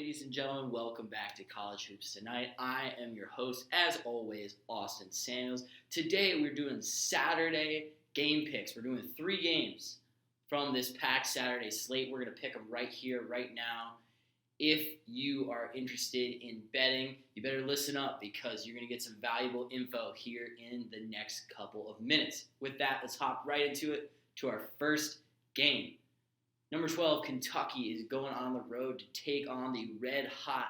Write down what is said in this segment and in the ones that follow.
Ladies and gentlemen, welcome back to College Hoops Tonight. I am your host, as always, Austin Samuels. Today we're doing Saturday game picks. We're doing 3 games from this packed Saturday slate. We're going to pick them right here, right now. If you are interested in betting, you better listen up because you're going to get some valuable info here in the next couple of minutes. With that, let's hop right into it to our first game. Number 12, Kentucky is going on the road to take on the red-hot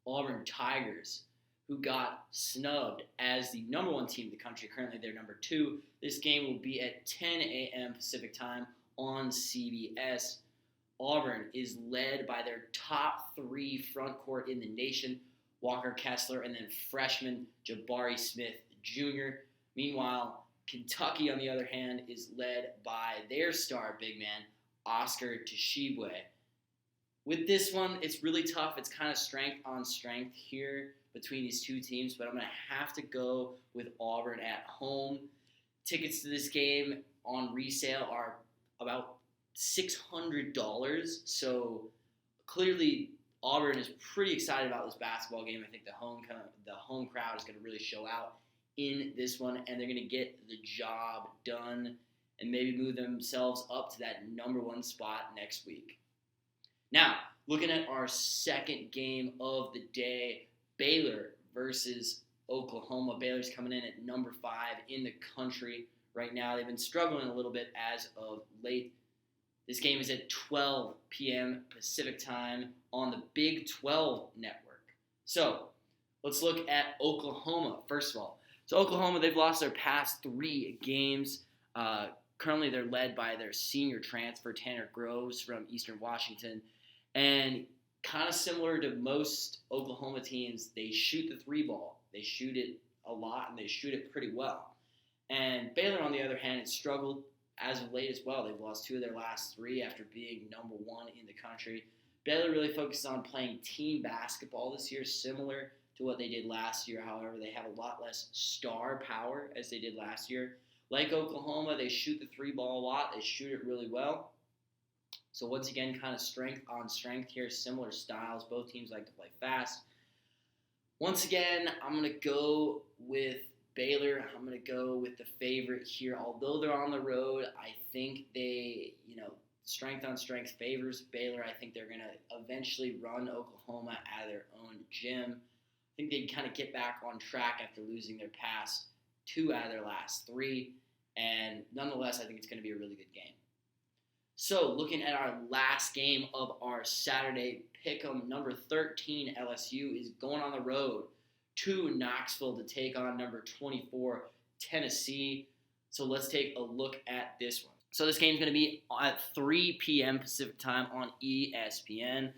Auburn Tigers, who got snubbed as the number 1 team in the country. Currently, they're number 2. This game will be at 10 a.m. Pacific time on CBS. Auburn is led by their top 3 front court in the nation, Walker Kessler, and then freshman Jabari Smith Jr. Meanwhile, Kentucky, on the other hand, is led by their star big man, Oscar Tshiebwe. With this one, it's really tough. It's kind of strength on strength here between these two teams, but I'm going to have to go with Auburn at home. Tickets to this game on resale are about $600, so clearly Auburn is pretty excited about this basketball game. I think the home crowd is going to really show out in this one, and they're going to get the job done and maybe move themselves up to that number 1 spot next week. Now, looking at our second game of the day, Baylor versus Oklahoma. Baylor's coming in at number 5 in the country right now. They've been struggling a little bit as of late. This game is at 12 p.m. Pacific time on the Big 12 network. So, let's look at Oklahoma, first of all. So, Oklahoma, they've lost their past 3 games. Currently, they're led by their senior transfer, Tanner Groves from Eastern Washington. And kind of similar to most Oklahoma teams, they shoot the 3 ball. They shoot it a lot, and they shoot it pretty well. And Baylor, on the other hand, has struggled as of late as well. They've lost 2 of their last 3 after being number 1 in the country. Baylor really focuses on playing team basketball this year, similar to what they did last year. However, they have a lot less star power as they did last year. Like Oklahoma, they shoot the 3 ball a lot. They shoot it really well. So once again, kind of strength on strength here, similar styles. Both teams like to play fast. Once again, I'm going to go with Baylor. I'm going to go with the favorite here. Although they're on the road, I think they, strength on strength favors Baylor. I think they're going to eventually run Oklahoma out of their own gym. I think they kind of get back on track after losing their past 2 out of their last 3. And nonetheless, I think it's going to be a really good game. So, looking at our last game of our Saturday pick'em, number 13 LSU is going on the road to Knoxville to take on number 24 Tennessee. So let's take a look at this one. So this game is going to be at 3 p.m. Pacific time on ESPN.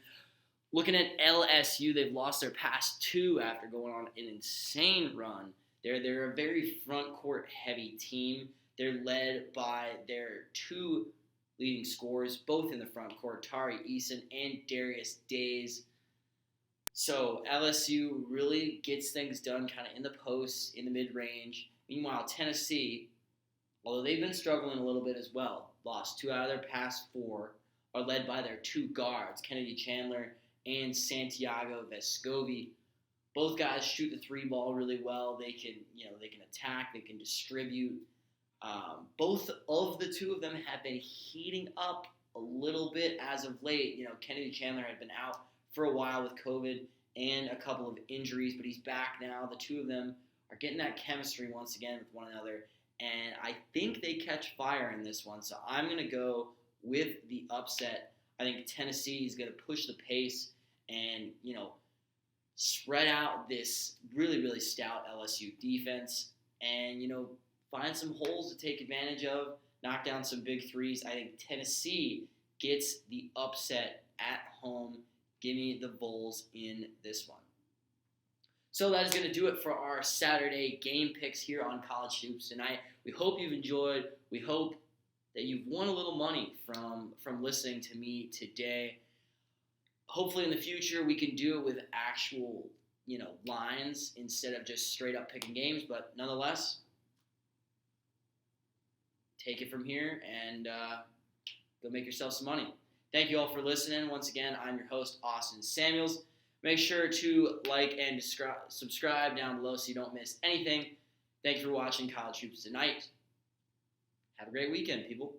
Looking at LSU, they've lost their past 2 after going on an insane run. They're a very front court heavy team. They're led by their 2 leading scorers, both in the front court, Tari Eason and Darius Days. So LSU really gets things done kind of in the post, in the mid-range. Meanwhile, Tennessee, although they've been struggling a little bit as well, lost 2 out of their past 4, are led by their 2 guards, Kennedy Chandler and Santiago Vescovi. Both guys shoot the 3 ball really well. They can attack, they can distribute. Both of the 2 of them have been heating up a little bit as of late. Kennedy Chandler had been out for a while with COVID and a couple of injuries, but he's back now. The 2 of them are getting that chemistry once again with one another, and I think they catch fire in this one. So I'm going to go with the upset. I think Tennessee is going to push the pace and, spread out this really, really stout LSU defense and, find some holes to take advantage of, knock down some big threes. I think Tennessee gets the upset at home. Give me the Bulls in this one. So that is going to do it for our Saturday game picks here on College Hoops Tonight. We hope you've enjoyed. We hope that you've won a little money from listening to me today. Hopefully in the future we can do it with actual, lines instead of just straight up picking games. But nonetheless, take it from here and go make yourself some money. Thank you all for listening. Once again, I'm your host, Austin Samuels. Make sure to like and subscribe down below so you don't miss anything. Thank you for watching College Hoops Tonight. Have a great weekend, people.